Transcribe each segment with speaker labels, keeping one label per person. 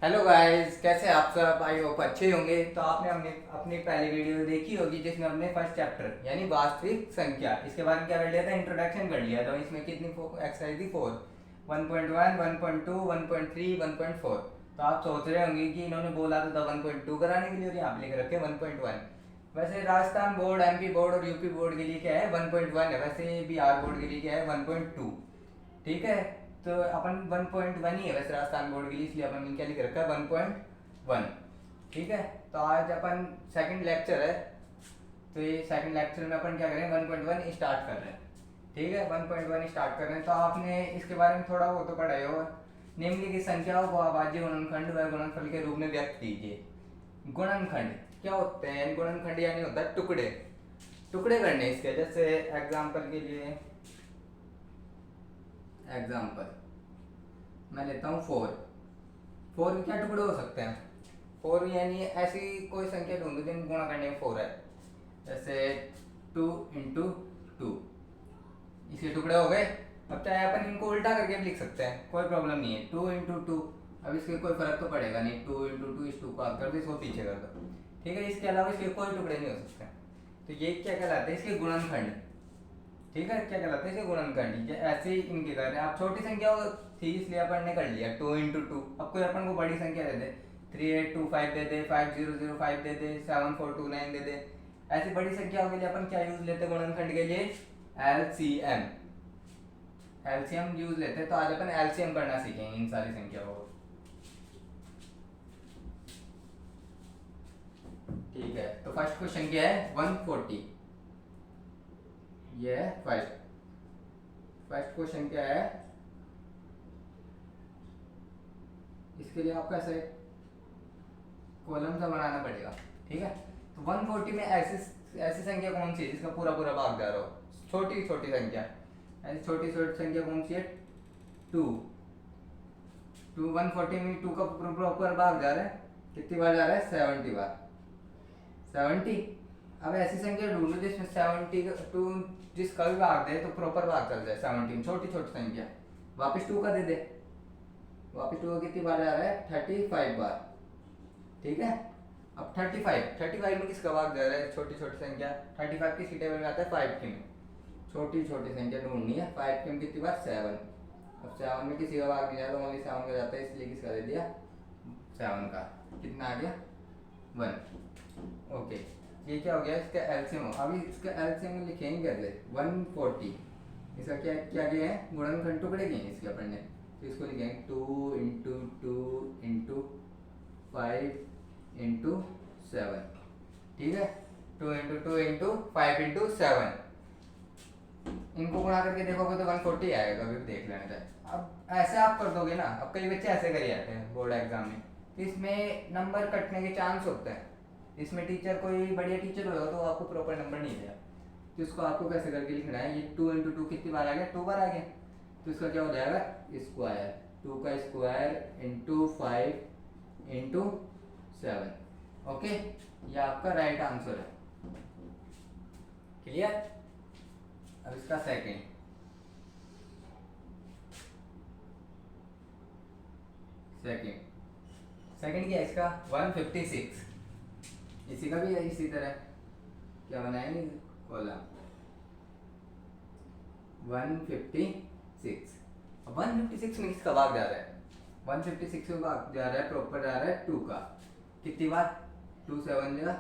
Speaker 1: Hello guys, कैसे हैं आप सब? आई होप अच्छे होंगे। तो आपने हमने अपनी पहली वीडियो देखी होगी जिसमें हमने फर्स्ट चैप्टर यानी वास्तविक संख्या इसके बारे में क्या कर लिया था, इंट्रोडक्शन कर लिया था। इसमें कितनी एक्सरसाइज थी? 4, 1.1, 1.2, 1.3, 1.4। तो आप सोच रहे होंगे कि इन्होंने बोला तो था 1.2 कराने के लिए और यहाँ पे लिख रखे 1.1। वैसे राजस्थान बोर्ड, एमपी बोर्ड और यूपी बोर्ड के लिए क्या है, 1.1 है। वैसे बिहार बोर्ड के लिए क्या है, 1.2। ठीक है। तो अपन 1.1 ही है वैसे राजस्थान बोर्ड के लिए, इसलिए अपन ने क्या लिख रखा है, 1.1। ठीक है। तो आज अपन सेकंड लेक्चर है, तो ये सेकंड लेक्चर में अपन क्या करें, 1.1 स्टार्ट कर रहे हैं। ठीक है, 1.1 स्टार्ट कर रहे हैं। तो आपने इसके बारे में थोड़ा वो तो पढ़ा ही होगा। निम्नलिखित संख्याओं को अभाज्य गुणनखंड व गुणनफल के रूप में व्यक्त कीजिए। गुणनखंड क्या होते हैं? गुणनखंड यानी होता है टुकड़े, टुकड़े करने इसके। जैसे एग्जाम्पल के लिए, एग्जाम्पल मैं लेता हूँ 4। 4 के क्या टुकड़े हो सकते हैं? 4 यानी ऐसी कोई संख्या ढूंढो जिनको गुणा करने में 4 है। जैसे 2 × 2, इसके टुकड़े हो गए। अब चाहे अपन इनको उल्टा करके भी लिख सकते हैं, कोई प्रॉब्लम नहीं है। 2 × 2, अब इसके कोई फर्क तो पड़ेगा नहीं। 2 × 2, इस 2 को आगे कर दो, इसको पीछे कर दो। ठीक है, इसके अलावा इसके कोई टुकड़े नहीं हो सकते। तो ये क्या कहलाते हैं, इसके गुणनखंड। ठीक है, क्या कहलाते हैं इसके गुणनखंड। ऐसे ही इनके कर रहे हैं। आप छोटी संख्या थी इसलिए अपन ने कर लिया 2 × 2। अब कोई अपन को बड़ी संख्या दे दे, 3825 दे दे, 5005 दे दे, 7429 दे दे, ऐसी बड़ी संख्याओं के लिए अपन क्या यूज लेते हैं गुणनखंड के लिए? एलसीएम। एलसीएम यूज लेते हैं। तो आज अपन एलसीएम करना सीखेंगे इन सारी संख्याओं को। ठीक है, तो फर्स्ट क्वेश्चन क्या है, 140। ये है फर्स्ट फर्स्ट क्वेश्चन क्या है, इसके लिए आपको ऐसे कॉलम सा बनाना पड़ेगा। ठीक है। तो 140 में ऐसी ऐसी संख्या कौन सी है जिसका पूरा पूरा भाग जा रहा हो? छोटी छोटी संख्या। ऐसी छोटी छोटी संख्या कौन सी है? 2। 140 में 2 का प्रॉपर भाग जा रहा है, कितनी बार जा रहा है? 70 बार। 70। अब ऐसी संख्या ढूंढो जिसमें 70 टू जिसका भी भाग दे तो प्रॉपर भाग चल जाए 70 में। छोटी छोटी संख्या वापस 2 का दे दे, वापस 2 का कितनी बार जा रहा है? 35 बार। ठीक है। अब 35 में किसका भाग जा रहा है? छोटी छोटी संख्या। 35 किसकी टेबल में आता है? 5 की में। छोटी छोटी संख्या ढूंढनी है। 5 की में कितनी बार? 7। अब 7 में किसी का भाग नहीं जाता, ओनली 7 का जाता है, इसलिए किसका दे दिया? 7 का। कितना आ गया? 1। ओके, ये क्या हो गया? इसका एलसीएम। अभी इसका एलसीएम लिखेंगे कैसे? 140। इसका क्या क्या किया है? गुणनखंड टुकड़े किए हैं इसके अपन ने। तो इसको लिखेंगे 2 × 2 × 5 × 7। ठीक है, 2 × 2 × 5 × 7। इनको गुणा करके देखोगे तो 140 आएगा। कभी भी देख लेना चाहिए। अब ऐसे आप कर दोगे ना, अब कई बच्चे ऐसे कर जाते हैं बोर्ड एग्जाम में, तो इसमें नंबर कटने के चांस होते हैं। इसमें टीचर कोई बढ़िया टीचर होगा तो आपको प्रॉपर नंबर नहीं देगा। तो इसको आपको कैसे करके लिखना है? ये 2 × 2 कितनी बार आ गया? 2 बार आ गया। तो इसका क्या हो जाएगा? स्क्वायर। 2 का स्क्वायर इंटू 5 इंटू 7। ओके, ये आपका राइट आंसर है। क्लियर? अब इसका सेकंड सेकंड सेकंड क्या है इसका? 156। इसी का भी है इसी तरह। क्या बनाएंगे? कॉलम 156। अब 156 में किसका भाग जा रहा है? 156 में भाग जा रहा है, प्रॉपर जा रहा है 2 का। कितनी बार? 2 7 जा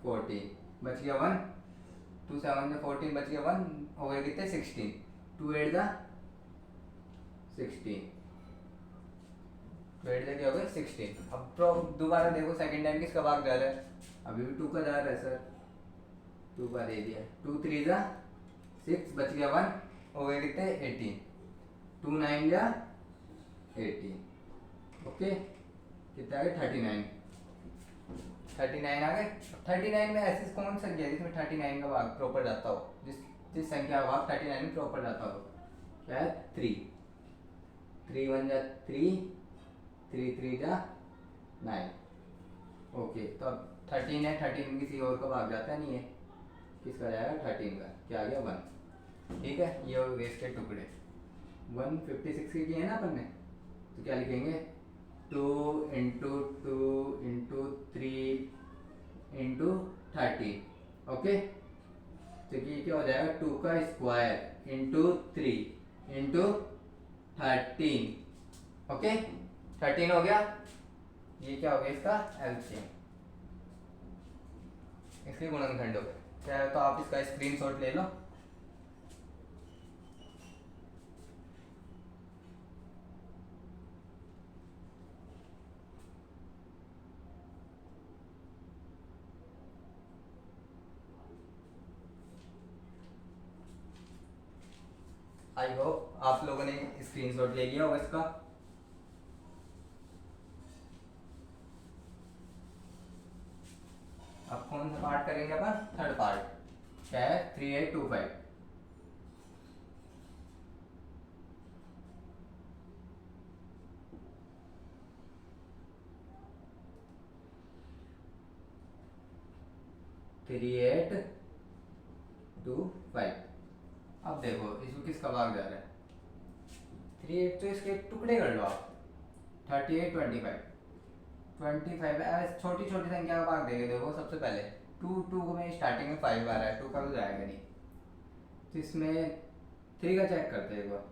Speaker 1: 14, बच गया 1। 2 7 जा 14, बच गया 1, हो गए कितने? 16। 2 8 जा 16, 2 8 जा क्या हो गया? 16। अब तो दोबारा देखो सेकंड टाइम किसका भाग जा रहा है? अभी भी 2 का जा रहा है सर, 2 का दे दिया। 2 3 जा 6, बच गया 1, हो गए कितने? 18। 2 9 जा 18। ओके, कितना आ गया? 39। 39 आ गए। 39 में ऐसी कौन संख्या है जिसमें 39 का भाग प्रॉपर जाता हो? जिस संख्या का भाग 39 में प्रॉपर जाता हो? क्या है? 3। 3 1 जा 3, 3 3 जा 9। ओके, तो अब 13 है, 13 में किसी और का भाग जाता नहीं है, किसका जाएगा? 13 का। क्या आ गया? 1। ठीक है, ये हो गए इसके टुकड़े। 156 के किए हैं ना अपन ने, तो क्या लिखेंगे? 2 इंटू 2 इंटू 3 इंटू 13। ओके, तो ये क्या हो जाएगा 2 का स्क्वायर इंटू 3 इंटू 13। ओके, 13 हो गया। ये क्या हो गया इसका एलसीएम, इसके गुणनखंड हो गए। क्या है तो आप इसका स्क्रीनशॉट ले लो। आई होप आप लोगों ने स्क्रीनशॉट ले लिया होगा इसका। अब कौन सा पार्ट करेंगे अपन, थर्ड पार्ट। क्या है 3825। Three eight two five. अब देखो इसमें किसका भाग जा रहा है, 38 तो इसके टुकड़े कर लो आप। 38 25 छोटी छोटी संख्या का भाग देंगे। देखो सबसे पहले 2 को में स्टार्टिंग में 5 आ रहा है, 2 का तो जाएगा नहीं, तो इसमें 3 का चेक करते हैं एक बार।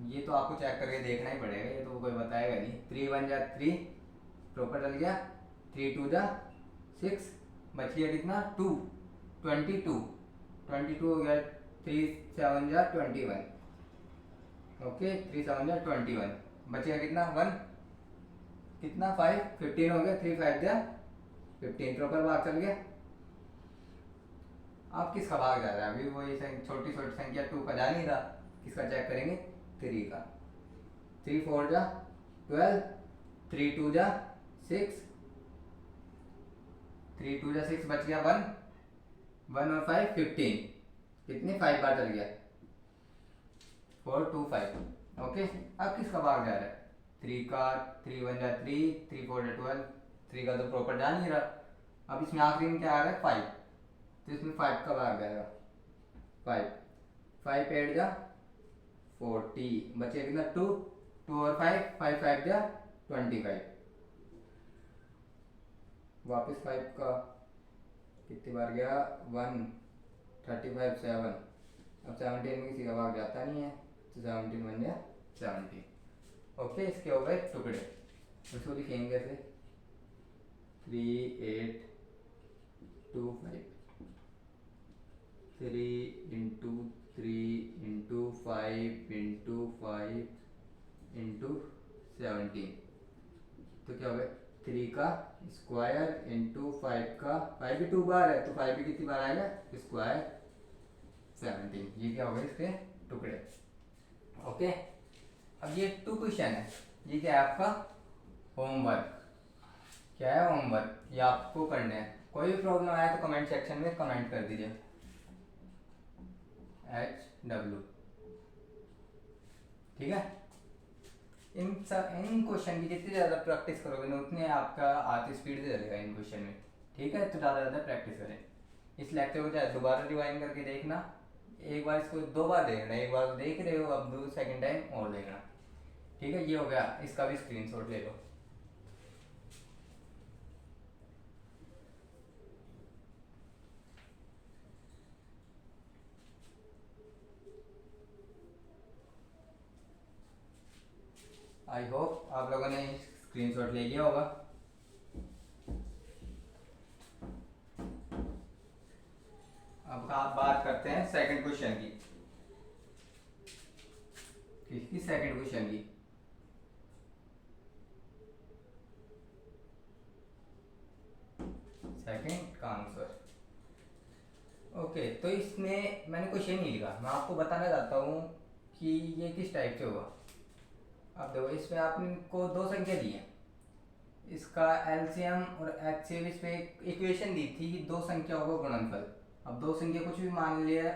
Speaker 1: ये तो आपको चेक करके देखना ही पड़ेगा, ये तो कोई बताएगा नहीं। 3 1 जा 3 प्रॉपर डल गया, 3 2 जा 6, बच गया कितना 2 22 हो गया। 3 7 जा 21। ओके 3 7 जा 21, बचेगा कितना 1, कितना 5 15 हो गया। 3 5 जा 15, प्रॉपर भाग चल गया। आप किसका भाग जा रहा है, अभी वही छोटी छोटी संख्या 2 का जा नहीं था, किसका चेक करेंगे 3 का। 3 4 जा 12, 3 2 जा 6, 3 2 जा 6, बच गया 1 1 और 5 15, कितने 5 बार चल गया 4 2 5। ओके, अब किसका भाग जा रहा है 3 का। 3 1 जा 3, 3 4 जा 12, 3 का तो प्रॉपर जा नहीं रहा। अब इसमें आखिरी में क्या आ रहा है 5, तो इसमें 5 का भाग जाएगा 5 5 8 जा 40, बचे कितना 2 2 और 5 5 5 जा 25। वापस 5 का कितनी बार गया 1 35 7। अब 17 में किसी का भाग जाता नहीं है, तो 17 बन गया 17। ओके, इसके हो गए टुकड़े। उसको लिखेंगे कैसे 3 8 2 5, 3 इंटू 3 इंटू 5 इंटू 5 इंटू 17। तो क्या हो गया 3 का स्क्वायर इंटू 5 का, 5 भी 2 बार है तो 5 भी कितनी बार आएगा स्क्वायर 17। ये क्या हो गए इसके टुकड़े। ओके, अब ये 2 क्वेश्चन है, ये क्या है आपका होमवर्क। क्या है होमवर्क, ये आपको करने हैं। कोई भी प्रॉब्लम आया तो कमेंट सेक्शन में कमेंट कर दीजिए HW, ठीक है। इन क्वेश्चन की जितनी ज़्यादा प्रैक्टिस करोगे ना उतने आपका हाथ स्पीड से चलेगा इन क्वेश्चन में, ठीक है। तो ज़्यादा प्रैक्टिस करें। इस लेक्चर को चाहे दोबारा रिवाइंड करके देखना, एक बार इसको 2 बार देखना, एक बार देख रहे हो अब सेकंड टाइम और देखना, ठीक है। ये हो गया, इसका भी स्क्रीनशॉट ले लो। आई होप आप लोगों ने स्क्रीनशॉट ले लिया होगा। अब आप बात करते हैं सेकंड क्वेश्चन की। किसकी सेकंड क्वेश्चन की, सेकंड का आंसर। ओके, तो इसमें मैंने क्वेश्चन नहीं लिखा, मैं आपको बताना चाहता हूँ कि ये किस टाइप से होगा। अब देखो इसमें आपको 2 संख्या दी है, इसका एलसीएम और एचसीएफ। इसमें एक इक्वेशन दी थी कि 2 संख्याओं का गुणनफल। अब 2 संख्या कुछ भी मान लिया,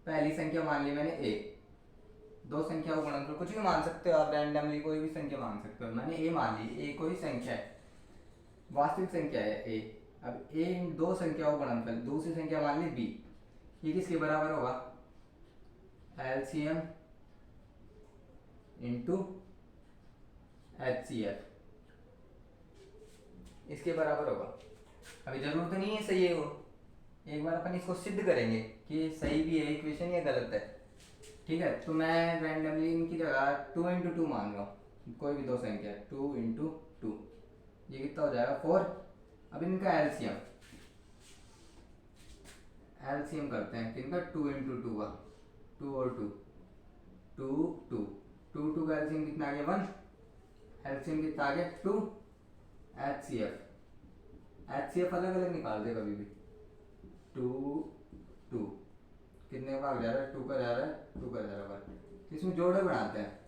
Speaker 1: पहली संख्या मान ली मैंने ए, 2 संख्याओं का गुणनफल कुछ भी मान सकते हो आप, रैंडमली कोई भी संख्या मान सकते हो। मैंने ए मान ली, ए कोई संख्या है, वास्तविक संख्या है ए। अब ए इन 2 संख्याओं का गुणनफल, दूसरी संख्या मान ली बी, ये किसके बराबर होगा एलसीएम इंटू HCl इसके बराबर होगा। अभी जरूरत तो नहीं है सही है वो, एक बार अपन इसको सिद्ध करेंगे कि सही भी है इक्वेशन या गलत है। ठीक है, तो मैं रैंडमली इनकी जगह 2 इंटू 2 मान रहा हूँ, कोई भी दो संख्या 2 इंटू 2, ये कितना हो जाएगा 4। अब इनका एलसीएम करते हैं किनका 2 इंटू 2 का, 2 और 2 2 2 2 2 का एलसीएम कितना आ गया 1, एलसीएम कितना आ गया 2। एचसीएफ अलग अलग निकाल दे कभी भी, 2 2 कितने का भाग जा रहा है 2 का जा रहा है 2 का जा रहा है, तो इसमें जोड़े बनाते हैं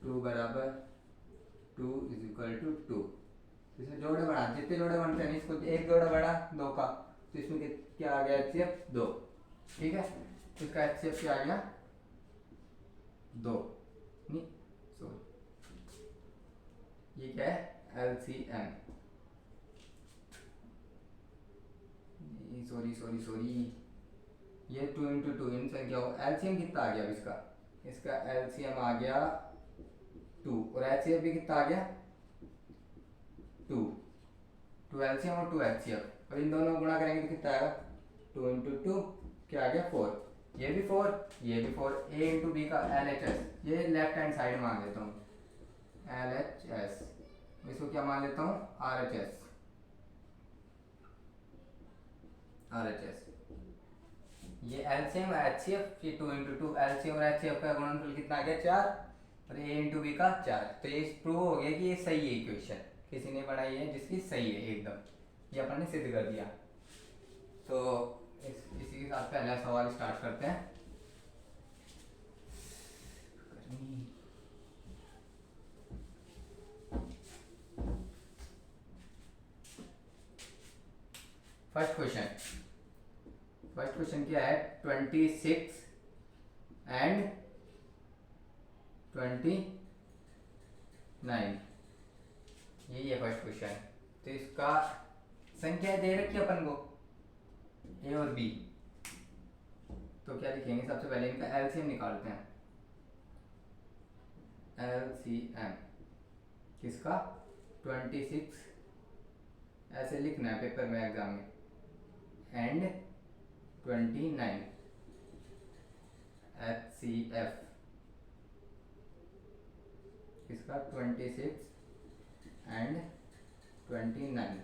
Speaker 1: 2 बराबर 2 इज इक्वल टू 2, इसमें जोड़े बनाते हैं, जितने जोड़े बनते हैं इसको एक जोड़ा बड़ा 2 का, तो इसमें क्या आ गया एचसीएफ 2। ठीक है, तो इसका एचसीएफ क्या आ गया 2, नहीं सॉरी ये क्या है एलसीएम, सॉरी ये 2 इंटू 2 इन संख्या एलसीएम कितना आ गया अब इसका एलसीएम आ गया 2 और एचसीएफ भी कितना आ गया 2, 2 एलसीएम और 2 एचसीएफ, और इन दोनों को गुणा करेंगे तो कितना आएगा 2 इंटू 2 क्या आ गया 4, ये भी 4 ये भी 4, ए इंटू बी का एलएचएस, ये लेफ्ट हैंड साइड मान लेता हूँ एलएचएस, इसको क्या मान लेता हूँ आरएचएस, ये एलसीएम एचसीएफ, ये 2 इंटू 2 एलसीएम और एचसीएफ का गुणनफल कितना आ गया 4 और ए इंटू बी का 4, तो ये प्रूव हो गया कि ये सही है इक्वेशन, किसी ने बनाई है जिसकी सही है एकदम, ये अपन ने सिद्ध कर दिया। तो इसी के साथ पहला सवाल स्टार्ट करते हैं। फर्स्ट क्वेश्चन क्या है 26 एंड 29, यही है फर्स्ट क्वेश्चन। तो इसका संख्या दे रखी है अपन को ए और बी, तो क्या लिखेंगे सबसे पहले इनका एलसीएम निकालते हैं, एलसीएम किसका 26, ऐसे लिखना है पेपर में एग्जाम में, एंड 29 HCF किसका 26 एंड 29।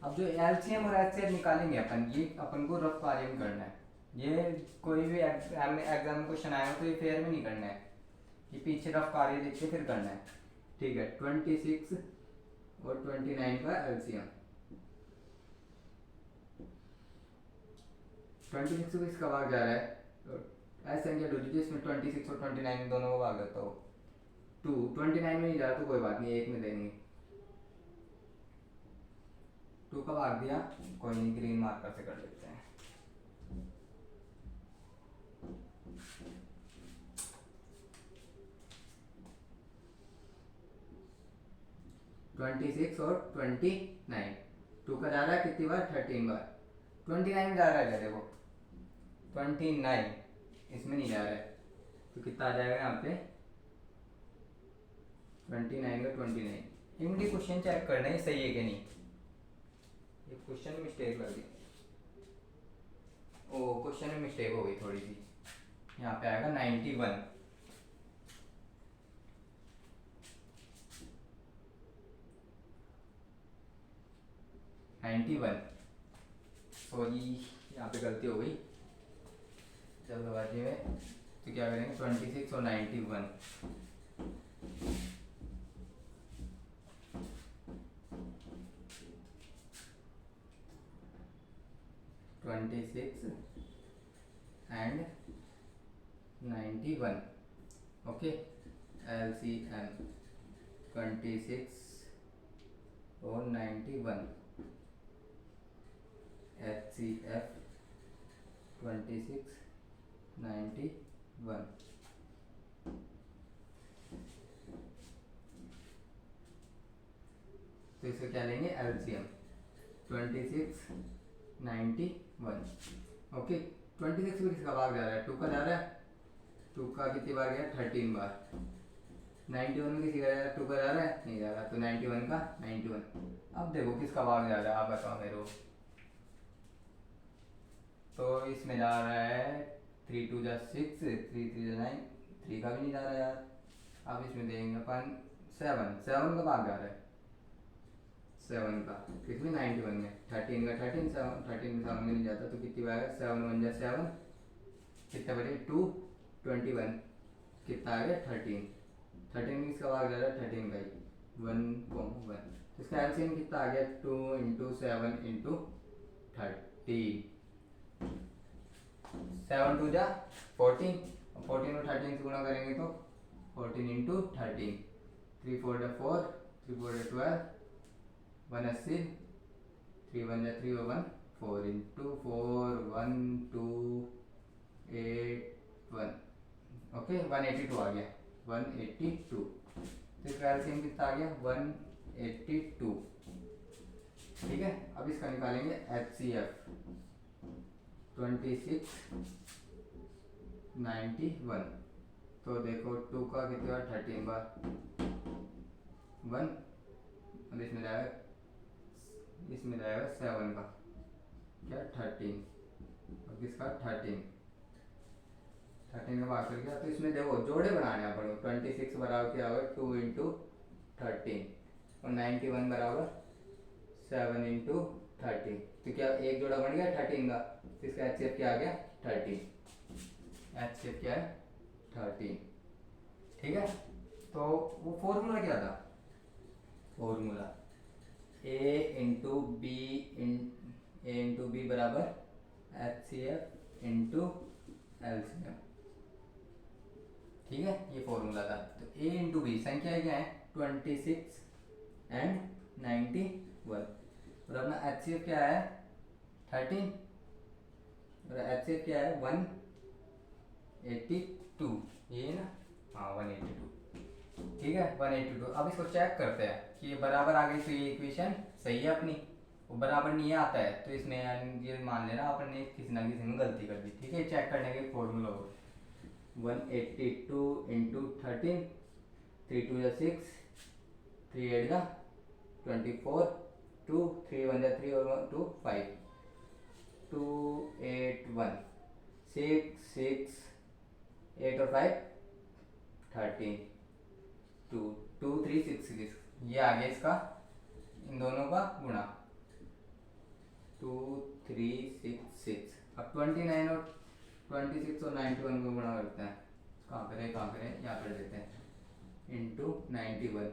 Speaker 1: अब जो एलसीएम और एचसीएफ निकालेंगे अपन, ये अपन को रफ कार्य में करना है, ये कोई भी एग्जाम में क्वेश्चन आया हो तो ये फेयर में नहीं करना है, ये पीछे रफ कार्य लिख के फिर करना है। ठीक है, 26 और 29 का एलसीएम, 26 को इसका भाग जा रहा है, तो ऐसे संख्या दो जिसमें 26 और 29 दोनों को भाग देता हो, 2 29 में नहीं जा रहा तो कोई बात नहीं, एक में देंगे, 2 का भाग दिया, कोई नहीं ग्रीन मार्कर से कर लेते हैं। (26) और 29, 2 का जा रहा है कितनी बार 13 बार, 29 में जा रहा है, देखो 29 इसमें नहीं जा रहा है, तो कितना आ जाएगा यहाँ पे 29 का 29। इनके क्वेश्चन चेक करना है सही है कि नहीं, ये क्वेश्चन में मिस्टेक कर दी, ओ क्वेश्चन में मिस्टेक हो गई थोड़ी सी, यहाँ पे आएगा 91, सॉरी यहाँ पे गलती हो गई जल्दबाजी में, तो क्या करेंगे 26 और 91, 26 एंड 91, ओके, एलसीएम 26 और 91, HCF 26 91। तो इसको क्या लेंगे एलसीएम 26 91, ओके। 26 में किसका भाग जा रहा है 2 का जा रहा है, 2 का कितनी बार गया 13 बार, 91 में किसी का जा रहा है, 2 का जा रहा है, नहीं जा रहा, तो 91 का 91। अब देखो किसका भाग जा रहा है, आप बताओ मेरे को। तो इसमें जा रहा है 3 2 जा 6, 3 3 जा 9, 3 का भी नहीं जा रहा यार। अब इसमें देंगे अपन 7, 7 का भाग जा रहा है, 7 का किसमें 91 में, 13 का 13, 7 13 में 7 में नहीं जाता, तो कितनी बार 7 1 जा 7, कितना बचे 2, 21, कितना आ गया 13, 13 में किसका भाग जा रहा है 13 का ही 1 1, तो इसका एलसीएम कितना आ गया 2 इंटू 7 इंटू 13, 7 2 जा 14, 14 को 13 से गुणा करेंगे तो 14 इंटू 13, 3 4 जा 4, 3 4 जा 12, 180, 3 1 जा 3 1, 4 इंटू 4 1 2 8 1, ओके 182 आ गया, 182, तो इसका एलसीएम कितना आ गया 182, ठीक है। अब इसका निकालेंगे HCF 26 91, तो देखो 2 का कितने बार 13 बार 1, अब इसमें जाएगा 7 का क्या 13, और किसका 13 का भाग कर गया, तो इसमें देखो जोड़े बनाने हैं अपन को, 26 बराबर क्या होगा 2 इंटू 13 और 91 बराबर 7 इंटू 13, तो क्या एक जोड़ा बन गया 13 का, तो इसका HCF क्या आ गया 13, HCF क्या है 13, ठीक है। तो वो फॉर्मूला क्या था, फॉर्मूला A इंटू बी बराबर HCF इंटू LCM, ठीक है, ये फॉर्मूला था। तो A इंटू बी संख्या क्या है 26 एंड 91, और अपना HCF क्या है 13, और HCF क्या है 182, ये ना, हाँ 182, ठीक है 182। अब इसको चेक करते हैं कि ये बराबर आ गई, तो ये इक्वेशन सही है अपनी, वो बराबर नहीं आता है तो इसमें ये मान लेना अपन ने किसी ना किसी में गलती कर दी, ठीक है। चेक करने के फॉर्मूला हो 182 इंटू 13, 3 2 जा 6, 3 8 जा 24, 2 3 1 जा 3 और 1 2 5, 2 8 1 6 6 8 और 5 13, 2 2 3 6 6, ये आ गया इसका इन दोनों का गुणा 2 3 6 6। अब 29 और 26 और 91 को गुणा करते हैं, कहाँ करें यहाँ कर देते हैं इंटू 91,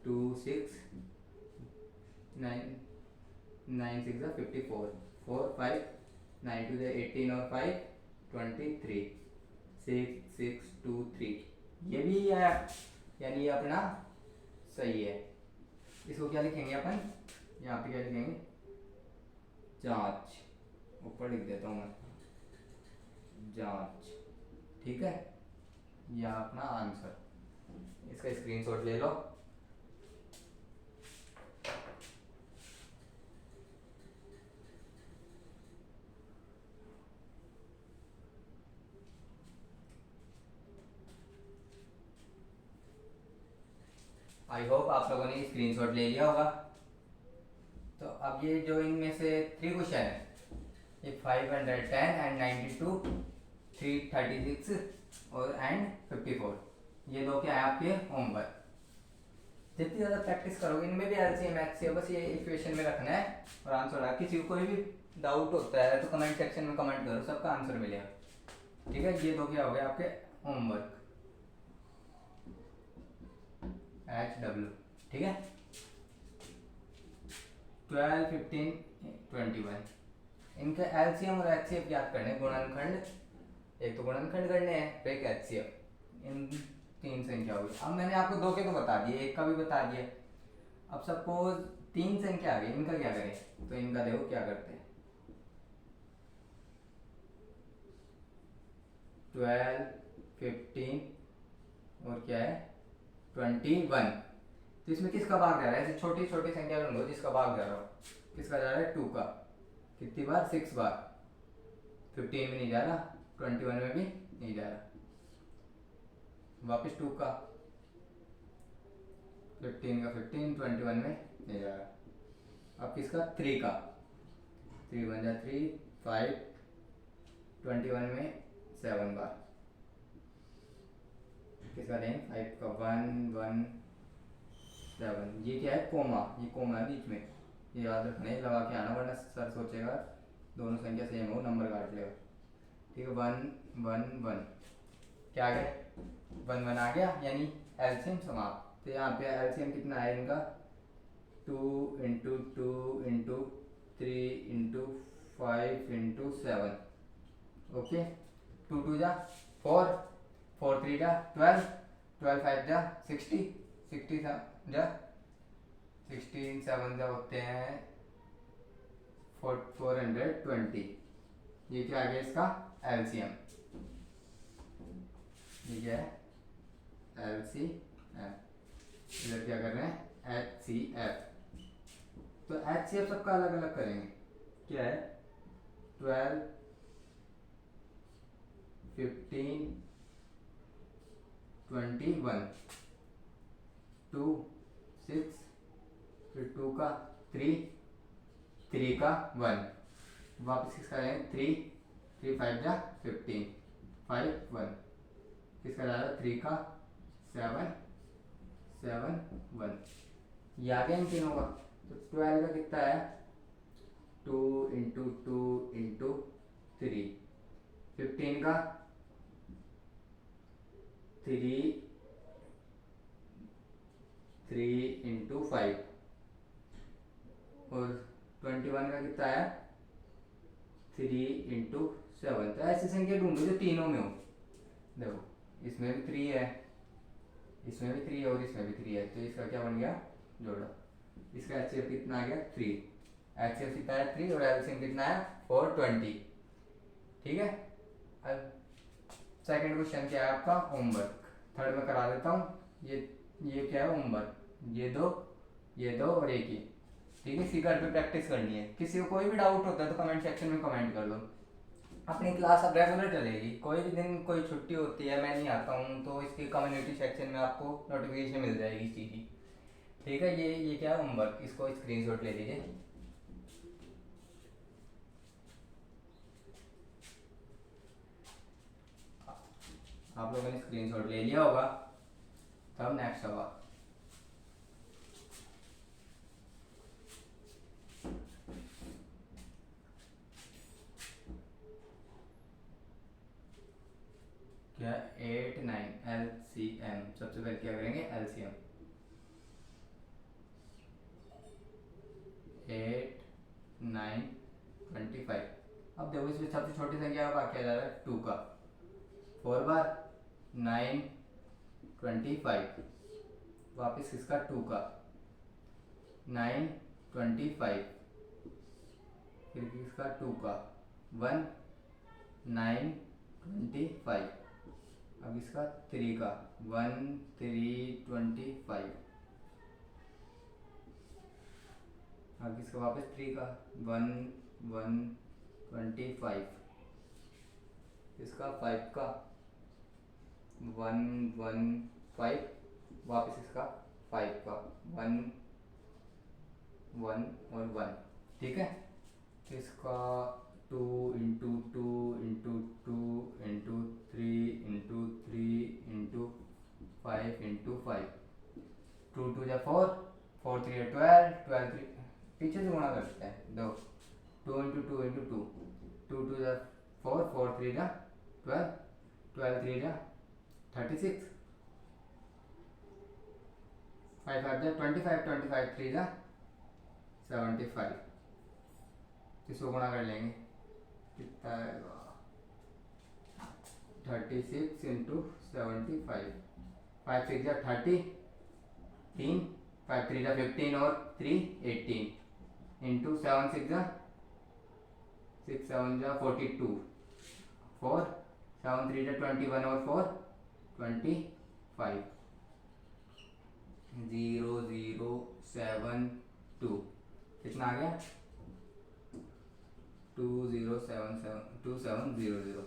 Speaker 1: 2 6 9 9 6 54, 4 5 9 2 18 और 5 23, 6 6 2 3, ये भी है, यानी ये अपना सही है। इसको क्या लिखेंगे अपन, यहाँ पे क्या लिखेंगे जांच, ऊपर लिख देता हूँ मैं जांच, ठीक है, यह अपना आंसर, इसका स्क्रीनशॉट ले लो। आई होप आप लोगों ने स्क्रीनशॉट ले लिया होगा। तो अब ये जो इनमें से 3 क्वेश्चन है, ये 510 एंड 92, 336 और एंड 54, ये दो क्या है आपके होमवर्क। जितनी ज़्यादा प्रैक्टिस करोगे इनमें भी एलसीएम HCF बस ये इक्वेशन में रखना है और आंसर आ, किसी को कोई भी डाउट होता है तो कमेंट सेक्शन में कमेंट करो, सबका आंसर मिलेगा, ठीक है। ये दो क्या हो गए आपके होमवर्क HW, ठीक है। 12 15 21 इनके एलसीएम और HCF याद करने, गुणनखंड, एक तो गुणनखंड करने हैं फिर एक HCF, इन 3 संख्या हुई। अब मैंने आपको 2 के तो बता दिए, 1 का भी बता दिया। अब सपोज 3 संख्या आ गई, इनका क्या करें, तो इनका देखो क्या करते हैं 12 15 और क्या है 21, तो इसमें किसका भाग जा रहा है, ऐसे छोटी छोटी संख्या ढूंढो जिसका भाग जा रहा हो, किसका जा रहा है 2 का, कितनी बार 6 बार, 15 में नहीं जा रहा, 21 में भी नहीं जा रहा, वापस 2 का 15 का 15, 21 में नहीं जा रहा। अब किसका 3 का, 3 बन जा 3, 5, 21 में 7 बार। किसका दें 5 का 1 1 7। ये क्या है कोमा, ये कोमा है बीच में, ये याद रखना है, लगा के आना वरना सर सोचेगा दोनों संख्या सेम हो नंबर काट लेगा। ठीक है 1 1 1 क्या आ गया 1 1 आ गया, यानी एलसीएम समाप्त। तो यहाँ पे एलसीएम कितना है इनका 2 into 2 into 3 into 5 into 7। Okay 2 2 जा 4, 4 3 जा 12, 12 5 जा 60, 60 जा 16 7 जा होते हैं 420। ये क्या आ गया इसका एलसीएम, ये क्या है एलसीएम। इधर क्या कर रहे हैं HCF। तो HCF सबका अलग अलग करेंगे। क्या है 12 15 21 2 6 फिर 2 का 3 3 का 1 वापस किसका रहेंगे 3 3 5 जा 15 5 1 किसका डाला 3 का 7 7 1। ये आ गया इन तीनों का। तो 12 का कितना है 2 इंटू 2 इंटू 3, 15 का 3 3 इंटू 5 और 21 का कितना है 3 इंटू 7। तो ऐसी संख्या ढूंढो जो तीनों में हो। देखो इसमें भी 3 है, इसमें भी 3 है और इसमें भी 3 है, तो इसका क्या बन गया जोड़ा। इसका HCF कितना आ गया 3, HCF कितना है 3 और LCM कितना है 420। ठीक है अब सेकंड क्वेश्चन क्या है आपका होमवर्क, थर्ड में करा देता हूँ। ये क्या है होमवर्क, ये दो और एक ही। ठीक है इसी घर पे प्रैक्टिस करनी है। किसी को कोई भी डाउट होता है तो कमेंट सेक्शन में कमेंट कर दो। अपनी क्लास अब रेगुलर चलेगी, कोई भी दिन कोई छुट्टी होती है मैं नहीं आता हूँ तो इसके कम्युनिटी सेक्शन में आपको नोटिफिकेशन मिल जाएगी इस चीज़ की। ठीक है ये क्या है होमवर्क, इसको स्क्रीनशॉट ले लीजिए। आप लोगों ने स्क्रीनशॉट ले लिया होगा। तब नेक्स्ट सवाल क्या 8 9 LCM। सबसे पहले क्या करेंगे LCM 8 9 25। अब देखो इसमें सबसे छोटी संख्या का क्या जा रहा है 2 का 4 बार 9 25 वापस इसका 2 का 9 25 फिर इसका 2 का 1 9 25 अब इसका 3 का 1 3 25 अब इसका वापस 3 का 1 1 25 इसका 5 का 1 1 5 वापस इसका 5 का 1 1 और 1। ठीक है इसका 2 into 2 into 2 into 3 into 3 into 5 into 5 2 2 जा 4 4 3 12 12 3 पीछे से गुणा करते हैं दो 2 इंटू 2 इंटू 2 2 2 जा 4 4 3 जा 12 12 3 जा 36 5 5 जा 25 25 3 जा 75। इसको गुणा कर लेंगे कितना आएगा 36 इंटू 75 5 6 जा 30 3 5 3 जा 15 और 3 18 इंटू 7 6 जा 6 7 जा 42 4 7 3 जा 21 और 4 25 0 0 7 2 कितना आ गया 2700।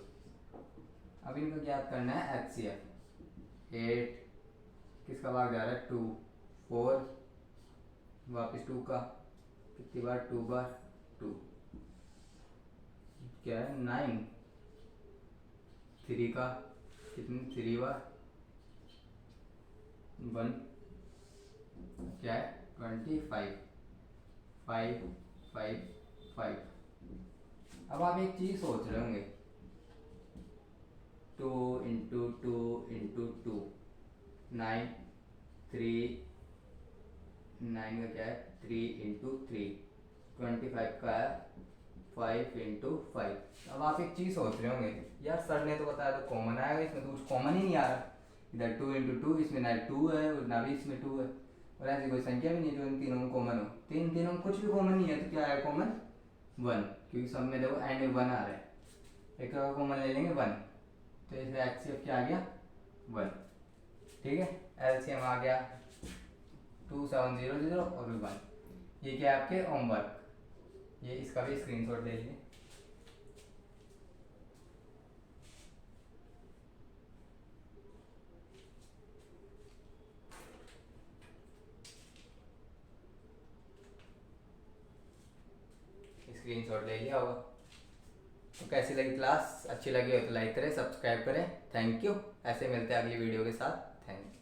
Speaker 1: अब इनको ज्ञात करना है HCF 8 किसका भाग जा रहा है 2 4 वापस 2 का कितनी बार 2 बार 2 क्या है 9 3 का कितनी 3 बार 1 क्या है 25 5 5 5। अब आप एक चीज सोच रहे होंगे 2 इंटू 2 इंटू 2 9 3 9 का क्या है 3 इंटू 3 25 का है 5 इंटू 5। अब आप एक चीज सोच रहे होंगे यार सर ने तो बताया तो कॉमन आएगा, इसमें तो कुछ कॉमन ही नहीं आ रहा। इधर 2 इंटू 2 इसमें ना 2 है और ना भी इसमें 2 है और ऐसी कोई संख्या भी नहीं जो इन तीनों में कॉमन हो। तो इन तीनों में कुछ भी कॉमन नहीं है तो क्या है कॉमन 1, क्योंकि सब में देखो एंड में 1 आ रहा है। एक का कॉमन ले लेंगे 1, तो इसमें एचसीएफ क्या आ गया 1। ठीक है, एलसीएम आ गया 2700 और भी 1। ये क्या है आपके होमवर्क, ये इसका भी स्क्रीनशॉट ले लीजिए। स्क्रीनशॉट ले लिया होगा। तो कैसी लगी क्लास, अच्छी लगी हो तो लाइक करें, सब्सक्राइब करें। Thank you. ऐसे मिलते हैं अगली वीडियो के साथ। Thank you.